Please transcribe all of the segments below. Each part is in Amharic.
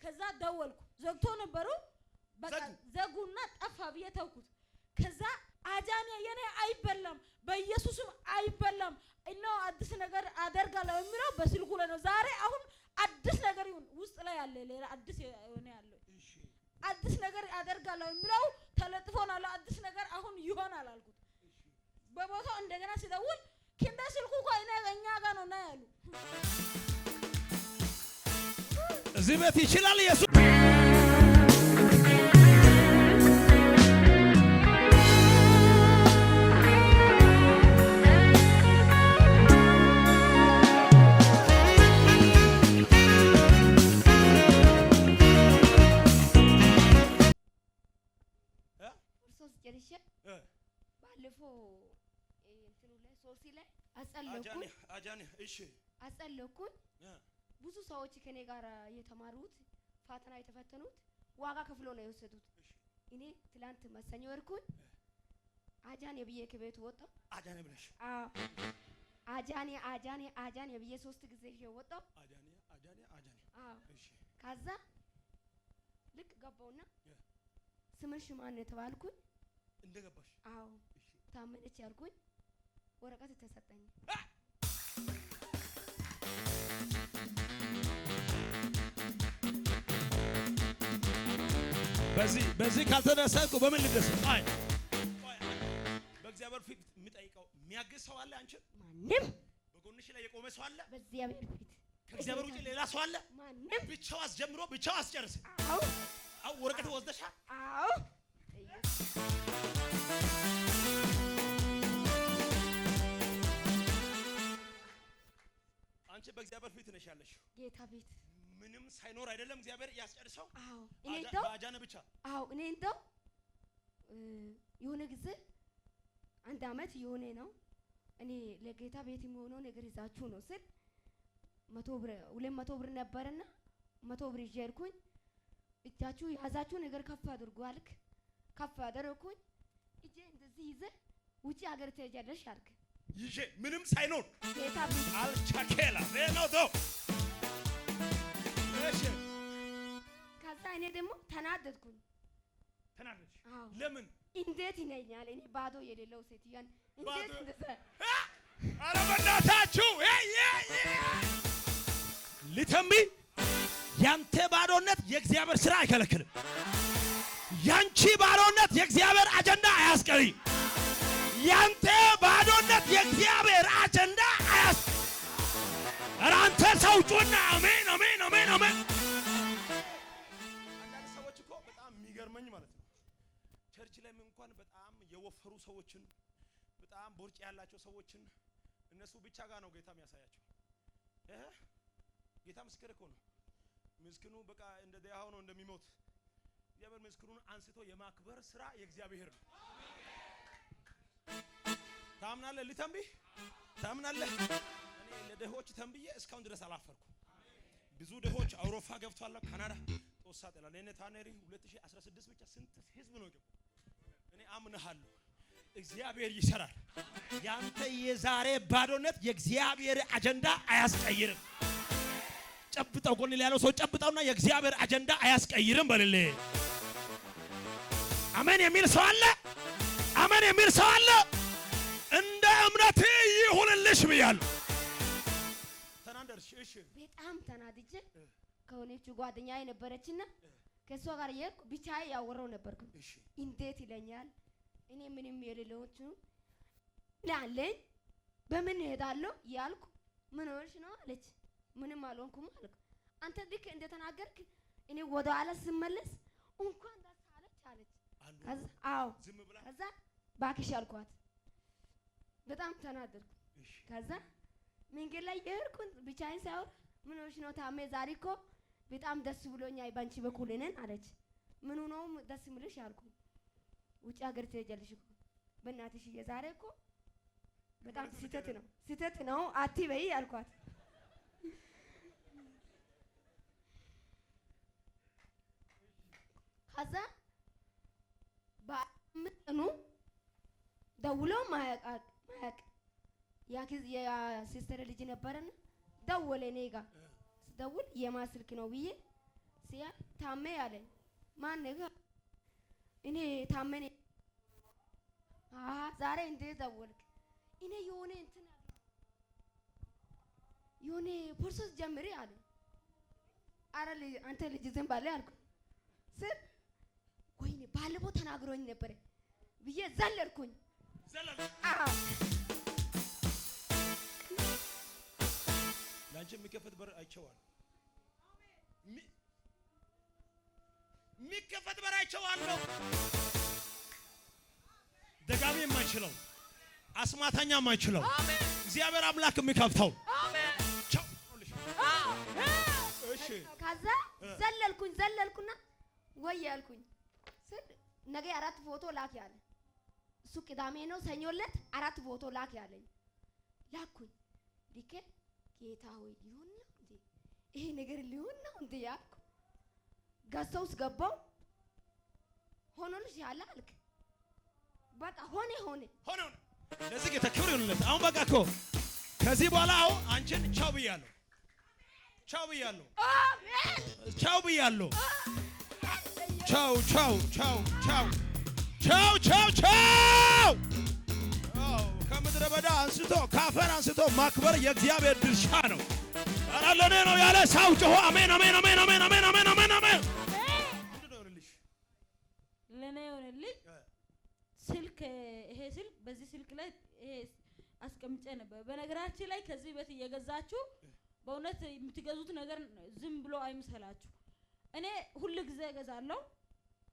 ከዛ ደወልኩ ዘግቶ ነበሩ በቃ ዘጉና ጠፋ ብዬ ተውኩት ከዛ አጃኔ የኔ አይበላም በኢየሱስም አይበላም እና አዲስ ነገር አደርጋለሁ የሚለው በስልኩ ላይ ነው ዛሬ አሁን አዲስ ነገር ይሁን ውስጥ ላይ ያለ ሌላ አዲስ የሆነ ያለው አዲስ ነገር አደርጋለሁ የሚለው ተለጥፎናል አዲስ ነገር አሁን ይሆናል አልኩት በቦታው እንደገና ሲደውል kinda ስልኩ እኛ ጋር ነው ያሉ እዚህ ቤት ይችላል ኢየሱስ ባለፈው እንትኑ ላይ ሶሲ ላይ አጸለኩኝ እሺ አጸለኩኝ ብዙ ሰዎች ከኔ ጋር የተማሩት ፋተና የተፈተኑት ዋጋ ከፍሎ ነው የወሰዱት እኔ ትላንት ማሰኞ ወርኩኝ አጃኔ ብዬ ከቤት ወጣሁ አጃኔ ብለሽ አጃኔ ብዬ 3 ጊዜ ወጣሁ አጃኔ እሺ ከዛ ልክ ገባውና ስምሽ ማን ነው ተባልኩኝ እንደገባሽ አዎ ታመነች ያልኩኝ ወረቀት ተሰጠኝ በዚህ ካልተደሰትኩ በምን ልደሰት አይ በእግዚአብሔር ፊት የሚጠይቀው የሚያግዝ ሰው አለ አንቺ ማንም በጎንሽ ላይ የቆመ ሰው አለ በእግዚአብሔር ፊት ከእግዚአብሔር ውጪ ሌላ ሰው አለ ማንም ብቻው አስጀምሮ ብቻው አስጨርስ አዎ ወረቀት ወስደሻል አዎ አንቺ በእግዚአብሔር ፊት ነሽ ያለሽ ጌታ ቤት ምንም ሳይኖር አይደለም እግዚአብሔር ያስጨርሰው አዎ እኔ እንደው አጃነ ብቻ አዎ እኔ እንደው የሆነ ጊዜ አንድ አመት የሆነ ነው እኔ ለጌታ ቤት የሚሆነው ነገር ይዛችሁ ነው ስል 100 ብር 200 ብር ነበርና 100 ብር ይዤ ሄድኩኝ እጃችሁ ያዛችሁ ነገር ከፍ አድርጉ አልክ ከፍ አደረኩኝ እጄ እንደዚህ ይዘ ውጪ ሀገር ትሄጃለሽ አልክ ይዤ ምንም ሳይኖር ጌታ ቤት አልቻኬላ ለኖዶ እሺ ከዛ እኔ ደግሞ ተናደድኩኝ ተናደድሽ አዎ ለምን እንዴት ይነኛል እኔ ባዶ የሌለው ሴትዮን እንዴት እንደዛ አረ በእናታችሁ ሊተምቢ ያንተ ባዶነት የእግዚአብሔር ሥራ አይከለክልም ያንቺ ባዶነት የእግዚአብሔር አጀንዳ አያስቀሪ ያንተ ባዶነት የእግዚአብሔር አጀንዳ አያስ አራንተ ሰው ጮና አሜን አሜን አሜን አሜን አንዳንድ ሰዎች እኮ በጣም የሚገርመኝ ማለት ነው ቸርች ላይም እንኳን በጣም የወፈሩ ሰዎችን በጣም ቦርጭ ያላቸው ሰዎችን እነሱ ብቻ ጋር ነው ጌታ የሚያሳያቸው ጌታ ምስክር እኮ ነው ምስኪኑ በቃ እንደ ደሃው ነው እንደሚሞት እግዚአብሔር ምስኪኑን አንስቶ የማክበር ሥራ የእግዚአብሔር ነው ታምናለህ ሊተንቢ ታምናለህ እኔ ለደሆች ተንብዬ እስካሁን ድረስ አላፈርኩ ብዙ ደሆች አውሮፓ ገብቷል ካናዳ ጦሳ ጠላ ለኔ ታነሪ 2016 ብቻ ስንት ህዝብ ነው ገባ እኔ አምነሃለሁ እግዚአብሔር ይሰራል ያንተ የዛሬ ባዶነት የእግዚአብሔር አጀንዳ አያስቀይርም ጨብጣው ጎን ላይ ያለው ሰው ጨብጣውና የእግዚአብሔር አጀንዳ አያስቀይርም በልል አሜን የሚል ሰው አለ አሜን የሚል ሰው አለ እንደ እምነት ይሁንልሽ ብያለሁ ተናደርሽ እሺ በጣም ተናድጄ ከሆነች ጓደኛዬ ነበረችና ከሷ ጋር የልኩ ብቻዬ ያወራው ነበርኩ እንዴት ይለኛል እኔ ምንም የሌለውት ላለን በምን ሄዳለሁ ያልኩ ምን ሆነሽ ነው አለች ምንም አልሆንኩም አልኩ አንተ ልክ እንደተናገርክ እኔ ወደ ኋላ ስመለስ እንኳን ደስ አለች ከዛ አዎ ከዛ ባክሽ አልኳት በጣም ተናደድኩ ከዛ መንገድ ላይ የሄድኩ ብቻዬን ሳይሆን ምን ሆነሽ ነው ታሜ ዛሬ እኮ በጣም ደስ ብሎኛል ባንቺ በኩል ነን አለች ምን ነው ደስ ምልሽ አልኩ ውጭ ሀገር ትሄጃለሽ እኮ በእናትሽ የዛሬ እኮ በጣም ስህተት ነው አትበይ አልኳት ከዛ በአምጥኑ ደውሎ ማያቅ ያ ሲስተር ልጅ ነበርና ደወለ እኔ ጋር ደውል የማስልክ ነው ብዬ ሲያ ታሜ አለኝ። ማን ነው? እኔ ታሜ ነኝ። ዛሬ እንዴት ደወልክ? እኔ የሆነ እንትን የሆነ ፕሮሰስ ጀምሪ አለ። አረ አንተ ልጅ ዝም ባለ አልኩ ስል ወይኔ ባለፈው ተናግሮኝ ነበር ብዬ ዘለልኩኝ። ላንቺ የሚከፈት በር አይቼዋለሁ። የሚከፈት በር አይቼዋለሁ። ደጋሚ የማይችለው አስማተኛ የማይችለው እግዚአብሔር አምላክ የሚከፍተው እሺ። ከዛ ዘለልኩና ወይ ያልኩኝ ስል ነገ 4 ፎቶ ላክ ያለ እሱ ቅዳሜ ነው። ሰኞ ዕለት 4 ፎቶ ላክ ያለኝ ላኩኝ። ልኬ ጌታ ሆይ ሊሆን ነው እንዴ ይሄ ነገር ሊሆን ነው እንዴ ያልኩ ጋስተውስ ገባው። ሆኖልሽ ያለ አልክ በቃ ሆነ ለዚህ ጌታ ክብር ይሁንለት። አሁን በቃ እኮ ከዚህ በኋላ አሁን አንቺን ቻው ብያለሁ። አሜን። ቻው ብያለሁ። ቻው። ከምድረ በዳ አንስቶ ካፈር አንስቶ ማክበር የእግዚአብሔር ድርሻ ነው። ኧረ ለኔ ነው ያለ ሰው ጮሆ አሜን። ለኔ ይሁንልኝ። ስልክ ይሄ ስልክ በዚህ ስልክ ላይ ይሄ አስቀምጬ ነበር። በነገራችን ላይ ከዚህ በት እየገዛችሁ በእውነት የምትገዙት ነገር ዝም ብሎ አይምሰላችሁ። እኔ ሁሉ ጊዜ እገዛለሁ።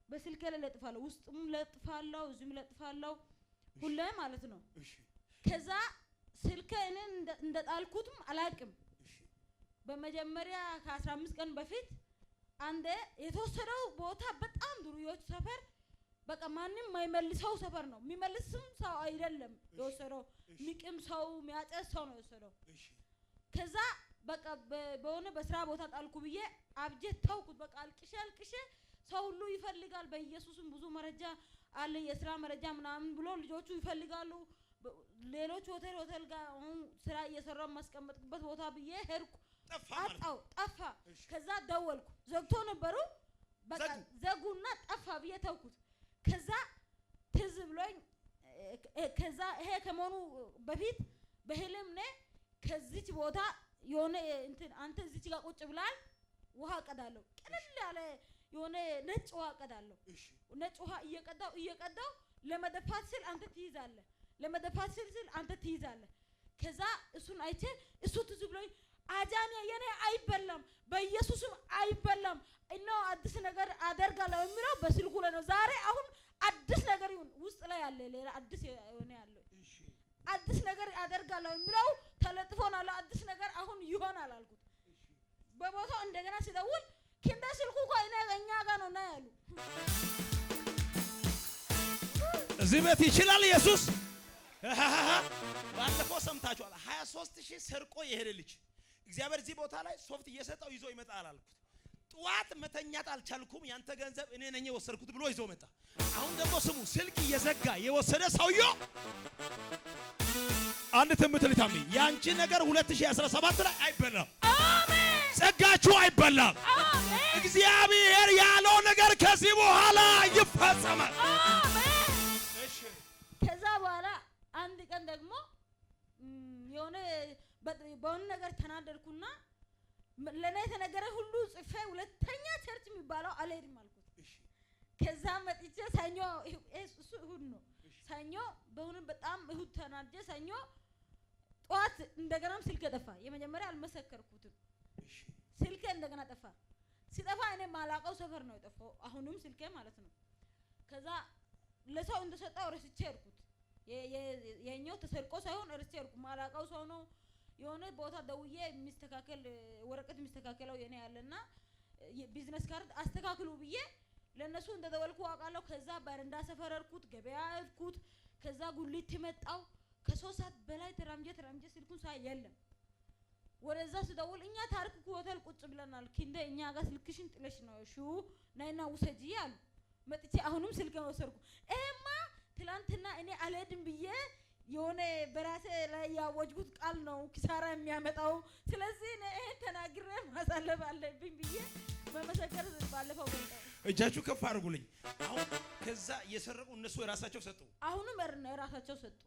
በስልክ ላይ ለጥፋለሁ፣ ውስጥም ለጥፋለሁ፣ እዚህም ለጥፋለሁ፣ ሁሌ ማለት ነው። ከዛ ስልክ እኔ እንደጣልኩትም አላቅም። በመጀመሪያ ከ15 ቀን በፊት አንዴ የተወሰደው ቦታ በጣም ዱርዮች ሰፈር በቃ ማንንም የማይመልሰው ሰፈር ነው። የሚመልስም ሰው አይደለም የወሰደው፣ ሚቅም ሰው የሚያጨስ ሰው ነው የወሰደው። ከዛ በቃ በሆነ በስራ ቦታ ጣልኩ ብዬ አብጄ ተውኩት። በቃ አልቅሼ ሰው ሁሉ ይፈልጋል። በኢየሱስም ብዙ መረጃ አለ፣ የስራ መረጃ ምናምን ብሎ ልጆቹ ይፈልጋሉ። ሌሎች ሆቴል ጋር ስራ እየሰራው ማስቀመጥበት ቦታ ብዬ ሄድኩ። ጠፋ። ከዛ ደወልኩ፣ ዘግቶ ነበሩ። በቃ ዘጉና ጠፋ ብዬ ተውኩት። ከዛ ትዝ ብሎኝ ከዛ ይሄ ከመሆኑ በፊት በህልም ነኝ ከዚች ቦታ የሆነ እንትን አንተ እዚች ጋር ቁጭ ብላል ውሃ ቀዳለሁ። ቀለል ያለ የሆነ ነጭ ውሃ ቀዳለሁ። ነጭ ውሃ እየቀዳው ለመደፋት ስል አንተ ትይዛለህ፣ ለመደፋት ስል አንተ ትይዛለህ። ከዛ እሱን አይቼ እሱ ትዝ ብሎኝ አጃኔ የኔ አይበላም፣ በኢየሱስም አይበላም እና አዲስ ነገር አደርጋለሁ የሚለው በስልኩ ላይ ነው። ዛሬ አሁን አዲስ ነገር ይሁን ውስጥ ላይ ያለ ሌላ አዲስ የሆነ ያለው አዲስ ነገር አደርጋለሁ የሚለው ተለጥፎናል። አዲስ ነገር አሁን ይሆናል አልኩት። በቦታው እንደገና ሲደውል kinda ስልኩ ቆይ እኛ ጋር ነው እና ያሉ እዚህ ቤት ይችላል ኢየሱስ። ባለፈው ሰምታችኋል። 23000 ሰርቆ የሄደ ልጅ እግዚአብሔር እዚህ ቦታ ላይ ሶፍት እየሰጠው ይዞ ይመጣል አልኩት። ጧት መተኛት አልቻልኩም፣ ያንተ ገንዘብ እኔ ነኝ የወሰድኩት ብሎ ይዞ መጣ። አሁን ደግሞ ስሙ ስልክ እየዘጋ የወሰደ ሰውዬው አንድ ትምት ልታሚ ያንቺ ነገር 2017 ላይ አይበላም። አሜን። ጸጋችሁ አይበላም። አሜን። እግዚአብሔር ያለው ነገር ከዚህ በኋላ ይፈጸማል። አሜን። እሺ። ከዛ በኋላ አንድ ቀን ደግሞ የሆነ በሆነ ነገር ተናደርኩና ለኔ የተነገረ ሁሉ ጽፌ ሁለተኛ ቸርች የሚባለው አልሄድም አልኩት። እሺ። ከዛ መጥቼ ሰኞ እሱ እሁድ ነው። ሰኞ በሁሉም በጣም እሁድ ተናደጀ። ሰኞ ጧት እንደገናም ስልክ ጠፋ። የመጀመሪያ አልመሰከርኩትም። እሺ። ስልክ እንደገና ጠፋ። ሲጠፋ እኔ ማላቀው ሰፈር ነው የጠፋው። አሁንም ስልኬ ማለት ነው። ከዛ ለሰው እንደሰጠው ረስቼ ሄድኩት። የኛው ተሰርቆ ሳይሆን ረስቼ ሄድኩ። ማላቀው ሰው ነው የሆነ ቦታ ደውዬ የሚስተካከል ወረቀት የሚስተካከለው የኔ ያለና ቢዝነስ ካርድ አስተካክሉ ብዬ ለነሱ እንደደወልኩ አውቃለሁ። ከዛ በረንዳ ሰፈር ሄድኩት፣ ገበያ ሄድኩት። ከዛ ጉሊት መጣው። ከ3 ሰዓት በላይ ተራምጄ ስልኩን ሳይ የለም። ወደዛ ስደውል እኛ ታሪክ ሆቴል ቁጭ ብለናል፣ ኪንደ እኛ ጋር ስልክሽን ጥለሽ ነው እሺ ነይና ውሰጂ አሉ። መጥቼ አሁንም ስልኬን ወሰድኩ። እማ ትላንትና እኔ አልሄድም ብዬ የሆነ በራሴ ላይ ያወጅኩት ቃል ነው ኪሳራ የሚያመጣው። ስለዚህ እኔ ተናግሬ ማሳለፍ አለብኝ ብዬ መመሰከር ባለፈው ገልጠው እጃችሁ ከፍ አድርጉልኝ። አሁን ከዛ የሰረቁ እነሱ የራሳቸው ሰጡ። አሁንም የራሳቸው ሰጡ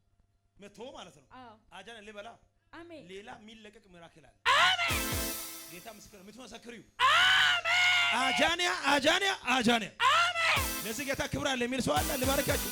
መቶ ማለት ነው። አዎ አጃን ልበላ አሜን። ሌላ የሚለቀቅ ምራክል አለ። አሜን። ጌታ ምስክር ነው። የምትመሰክሪው አሜን። አጃንያ አሜን። ለዚህ ጌታ ክብር አለ የሚል ሰው አለ። ልባርካችሁ